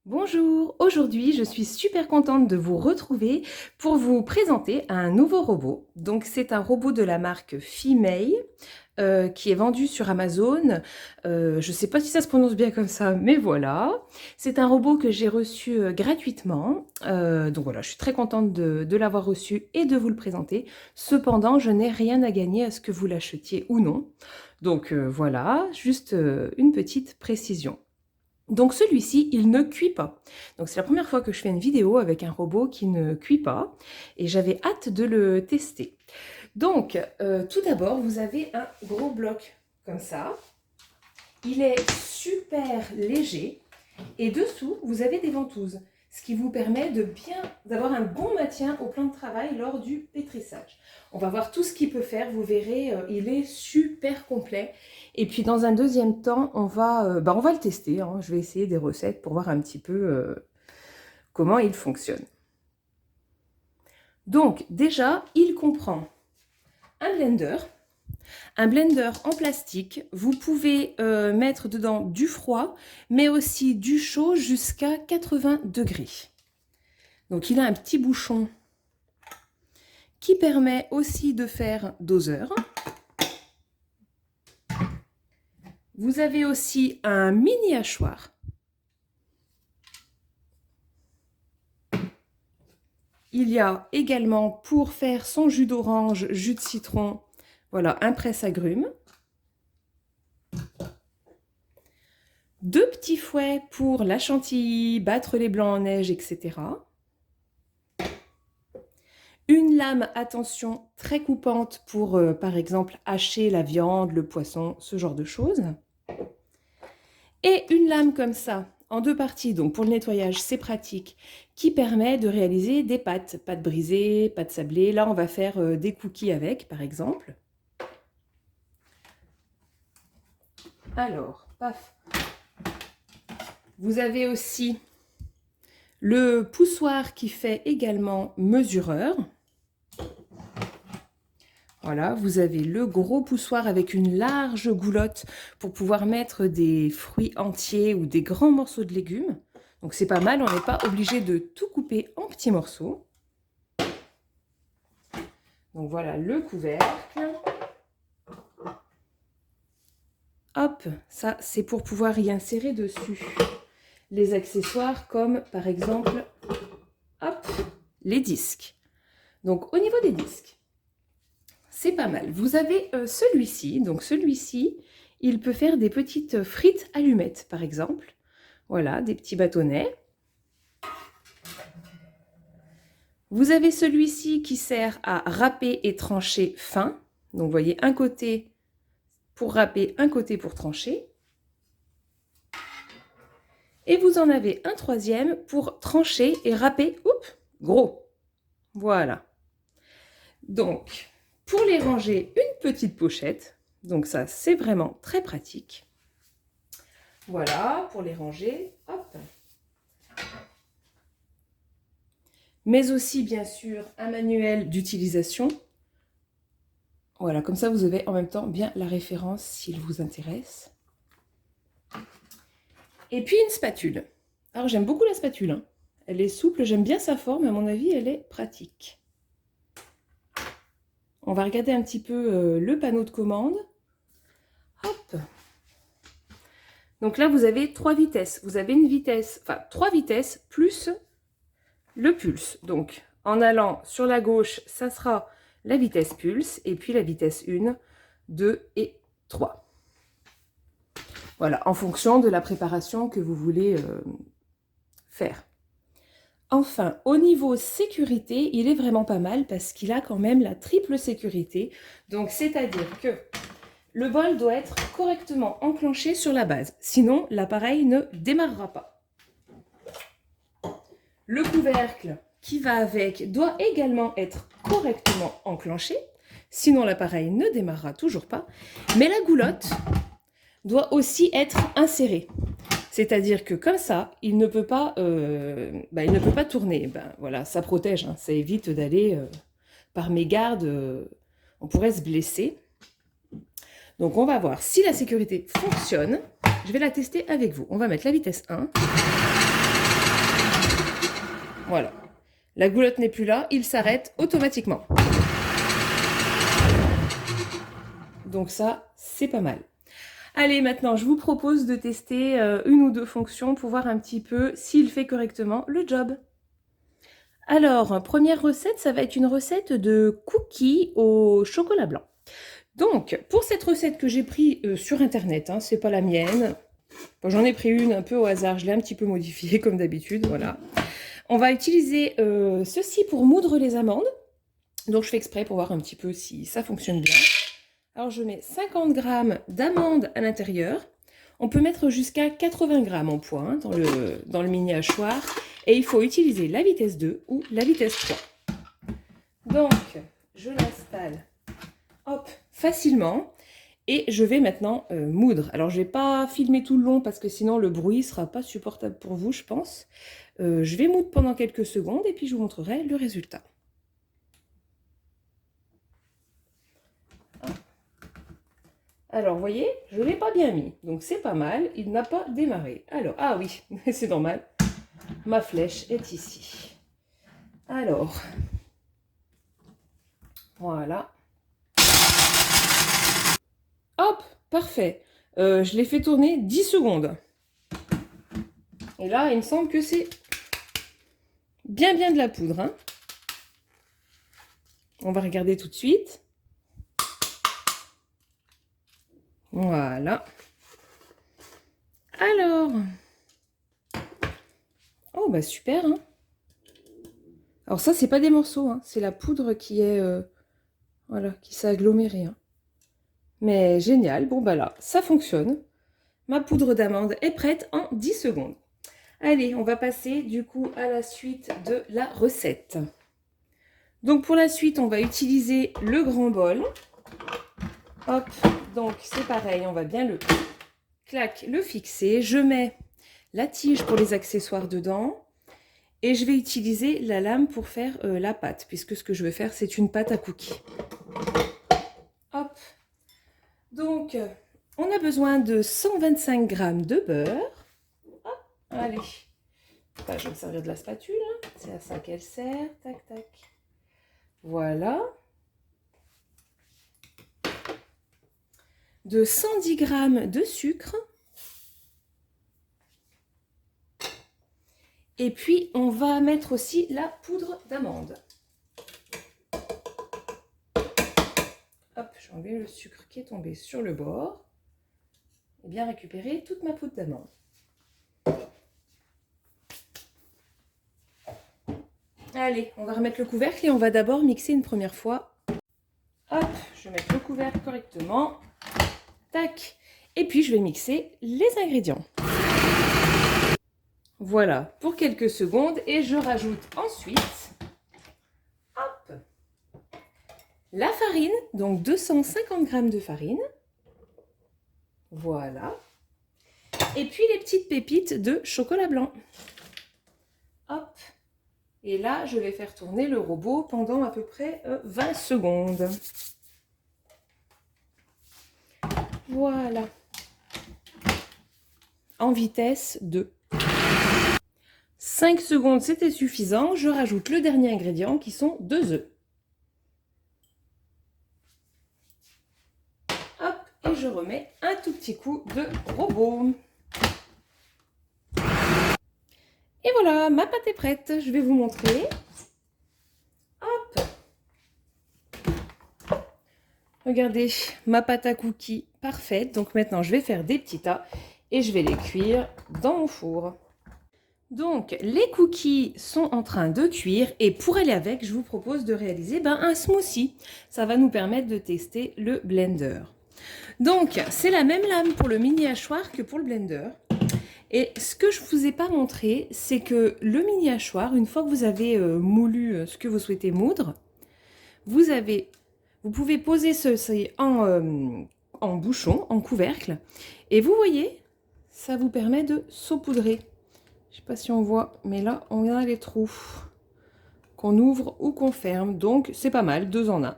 Bonjour, aujourd'hui je suis super contente de vous retrouver pour vous présenter un nouveau robot. Donc c'est un robot de la marque Femei qui est vendu sur Amazon. Je ne sais pas si ça se prononce bien comme ça, mais voilà. C'est un robot que j'ai reçu gratuitement. Donc voilà, je suis très contente de l'avoir reçu et de vous le présenter. Cependant, je n'ai rien à gagner à ce que vous l'achetiez ou non. Donc voilà, juste une petite précision. Donc celui-ci, il ne cuit pas. Donc c'est la première fois que je fais une vidéo avec un robot qui ne cuit pas et j'avais hâte de le tester. Donc tout d'abord, vous avez un gros bloc comme ça. Il est super léger et dessous, vous avez des ventouses, ce qui vous permet d'avoir un bon maintien au plan de travail lors du pétrissage. On va voir tout ce qu'il peut faire, vous verrez, il est super complet. Et puis dans un deuxième temps, on va le tester, hein. Je vais essayer des recettes pour voir un petit peu comment il fonctionne. Donc déjà, il comprend un blender en plastique. Vous pouvez mettre dedans du froid, mais aussi du chaud jusqu'à 80 degrés. Donc il a un petit bouchon qui permet aussi de faire doseur. Vous avez aussi un mini hachoir. Il y a également pour faire son jus d'orange, jus de citron, voilà, un presse-agrumes. Deux petits fouets pour la chantilly, battre les blancs en neige, etc. Une lame, attention, très coupante pour, par exemple, hacher la viande, le poisson, ce genre de choses. Et une lame comme ça, en deux parties, donc pour le nettoyage, c'est pratique, qui permet de réaliser des pâtes brisées, pâtes sablées. Là, on va faire des cookies avec, par exemple. Alors, paf. Vous avez aussi le poussoir qui fait également mesureur. Voilà, vous avez le gros poussoir avec une large goulotte pour pouvoir mettre des fruits entiers ou des grands morceaux de légumes. Donc c'est pas mal, on n'est pas obligé de tout couper en petits morceaux. Donc voilà le couvercle. Hop, ça c'est pour pouvoir y insérer dessus les accessoires comme par exemple, hop, les disques. Donc au niveau des disques, c'est pas mal. Vous avez celui-ci. Donc celui-ci, il peut faire des petites frites allumettes, par exemple. Voilà, des petits bâtonnets. Vous avez celui-ci qui sert à râper et trancher fin. Donc vous voyez, un côté pour râper, un côté pour trancher. Et vous en avez un troisième pour trancher et râper, gros. Voilà. Donc, pour les ranger, une petite pochette. Donc ça, c'est vraiment très pratique. Voilà, pour les ranger, hop. Mais aussi, bien sûr, un manuel d'utilisation. Voilà, comme ça, vous avez en même temps bien la référence s'il vous intéresse. Et puis, une spatule. Alors, j'aime beaucoup la spatule, hein. Elle est souple, j'aime bien sa forme, à mon avis, elle est pratique. On va regarder un petit peu le panneau de commande. Hop. Donc là, vous avez 3 vitesses. Vous avez une vitesse, enfin 3 vitesses plus le pulse. Donc, en allant sur la gauche, ça sera la vitesse pulse, et puis la vitesse 1, 2 et 3. Voilà, en fonction de la préparation que vous voulez faire. Enfin, au niveau sécurité, il est vraiment pas mal parce qu'il a quand même la triple sécurité. Donc, c'est-à-dire que le bol doit être correctement enclenché sur la base. Sinon, l'appareil ne démarrera pas. Le couvercle qui va avec doit également être correctement enclenché. Sinon, l'appareil ne démarrera toujours pas. Mais la goulotte doit aussi être insérée. C'est-à-dire que comme ça, il ne peut pas tourner. Voilà, ça protège, hein, ça évite d'aller par mégarde, on pourrait se blesser. Donc on va voir si la sécurité fonctionne. Je vais la tester avec vous. On va mettre la vitesse 1. Voilà. La goulotte n'est plus là, il s'arrête automatiquement. Donc ça, c'est pas mal. Allez, maintenant, je vous propose de tester une ou deux fonctions pour voir un petit peu s'il fait correctement le job. Alors, première recette, ça va être une recette de cookies au chocolat blanc. Donc, pour cette recette que j'ai prise sur Internet, hein, c'est pas la mienne. Bon, j'en ai pris une un peu au hasard, je l'ai un petit peu modifiée comme d'habitude, voilà. On va utiliser ceci pour moudre les amandes. Donc, je fais exprès pour voir un petit peu si ça fonctionne bien. Alors, je mets 50 g d'amandes à l'intérieur. On peut mettre jusqu'à 80 g en poids hein, dans le mini hachoir. Et il faut utiliser la vitesse 2 ou la vitesse 3. Donc, je l'installe facilement. Et je vais maintenant moudre. Alors, je ne vais pas filmer tout le long parce que sinon le bruit ne sera pas supportable pour vous, je pense. Je vais moudre pendant quelques secondes et puis je vous montrerai le résultat. Alors, vous voyez, je ne l'ai pas bien mis. Donc, c'est pas mal. Il n'a pas démarré. Alors, ah oui, c'est normal. Ma flèche est ici. Alors, voilà. Hop, parfait. Je l'ai fait tourner 10 secondes. Et là, il me semble que c'est bien de la poudre. Hein. On va regarder tout de suite. Voilà. Alors. Oh, bah super. Hein. Alors ça, c'est pas des morceaux. Hein. C'est la poudre qui est... voilà, qui s'est agglomérée. Hein. Mais génial. Bon, bah là, ça fonctionne. Ma poudre d'amande est prête en 10 secondes. Allez, on va passer du coup à la suite de la recette. Donc pour la suite, on va utiliser le grand bol. Hop, donc c'est pareil, on va bien le fixer. Je mets la tige pour les accessoires dedans. Et je vais utiliser la lame pour faire la pâte, puisque ce que je veux faire, c'est une pâte à cookies. Hop. Donc, on a besoin de 125 g de beurre. Hop, allez. Enfin, je vais me servir de la spatule. C'est à ça qu'elle sert. Tac, tac. Voilà. De 110 g de sucre. Et puis, on va mettre aussi la poudre d'amande. Hop, j'ai enlevé le sucre qui est tombé sur le bord. Et bien récupérer toute ma poudre d'amande. Allez, on va remettre le couvercle et on va d'abord mixer une première fois. Hop, je vais mettre le couvercle correctement. Tac. Et puis, je vais mixer les ingrédients. Voilà, pour quelques secondes. Et je rajoute ensuite hop, la farine, donc 250 g de farine. Voilà. Et puis les petites pépites de chocolat blanc. Hop. Et là, je vais faire tourner le robot pendant à peu près 20 secondes. Voilà. En vitesse 2. 5 secondes, c'était suffisant. Je rajoute le dernier ingrédient qui sont 2 œufs. Hop, et je remets un tout petit coup de robot. Et voilà, ma pâte est prête. Je vais vous montrer. Hop. Regardez, ma pâte à cookies parfaite. Donc maintenant, je vais faire des petits tas et je vais les cuire dans mon four. Donc, les cookies sont en train de cuire et pour aller avec, je vous propose de réaliser un smoothie. Ça va nous permettre de tester le blender. Donc, c'est la même lame pour le mini hachoir que pour le blender. Et ce que je ne vous ai pas montré, c'est que le mini hachoir, une fois que vous avez moulu ce que vous souhaitez moudre, vous pouvez poser ceci en bouchon, en couvercle. Et vous voyez, ça vous permet de saupoudrer. Je ne sais pas si on voit, mais là, on a les trous qu'on ouvre ou qu'on ferme. Donc, c'est pas mal, 2 en 1.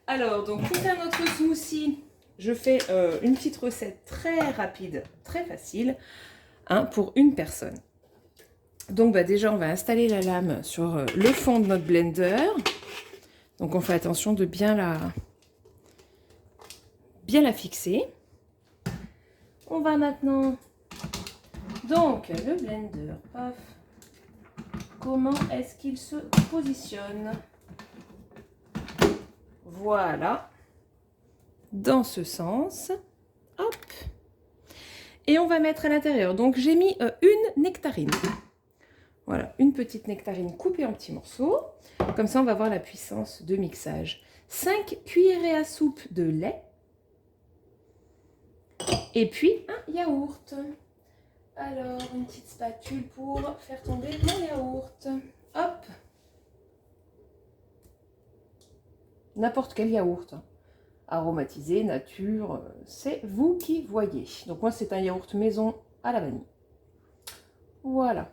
Alors, donc, pour faire notre smoothie, je fais une petite recette très rapide, très facile, hein, pour une personne. Donc bah, déjà, on va installer la lame sur le fond de notre blender. Donc on fait attention de bien la fixer. On va maintenant... Donc le blender, hop. Comment est-ce qu'il se positionne? Voilà. Dans ce sens. Hop. Et on va mettre à l'intérieur. Donc j'ai mis une nectarine. Voilà, une petite nectarine coupée en petits morceaux. Comme ça, on va voir la puissance de mixage. 5 cuillerées à soupe de lait. Et puis, un yaourt. Alors, une petite spatule pour faire tomber mon yaourt. Hop. N'importe quel yaourt. Aromatisé, nature, c'est vous qui voyez. Donc moi, c'est un yaourt maison à la vanille. Voilà.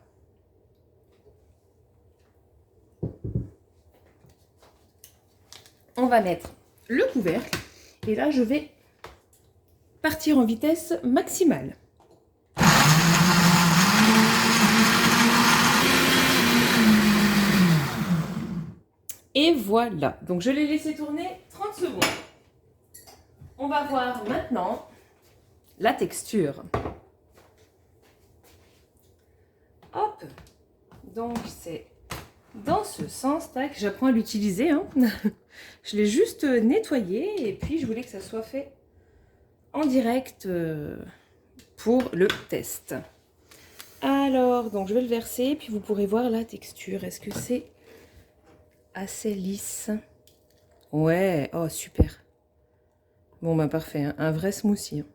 On va mettre le couvercle. Et là, je vais partir en vitesse maximale. Et voilà. Donc, je l'ai laissé tourner 30 secondes. On va voir maintenant la texture. Hop. Donc, c'est dans ce sens. Tac, j'apprends à l'utiliser. Hein. Je l'ai juste nettoyé et puis je voulais que ça soit fait en direct pour le test. Alors, donc je vais le verser, puis vous pourrez voir la texture. Est-ce que c'est assez lisse? Ouais, oh super. Bon bah parfait, hein. Un vrai smoothie. Hein.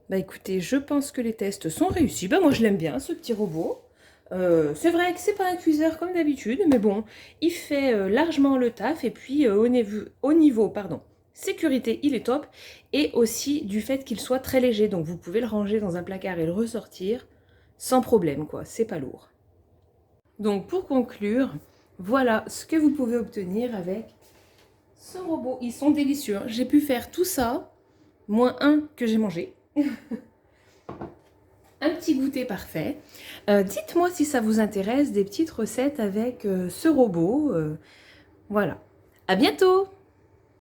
Bah écoutez, je pense que les tests sont réussis. Bah moi je l'aime bien ce petit robot. C'est vrai que c'est pas un cuiseur comme d'habitude, mais bon, il fait largement le taf. Et puis au niveau sécurité, il est top. Et aussi du fait qu'il soit très léger. Donc vous pouvez le ranger dans un placard et le ressortir sans problème, quoi. C'est pas lourd. Donc pour conclure, voilà ce que vous pouvez obtenir avec ce robot. Ils sont délicieux. J'ai pu faire tout ça, moins un que j'ai mangé. Un petit goûter parfait. Dites-moi si ça vous intéresse, des petites recettes avec ce robot. Voilà. À bientôt!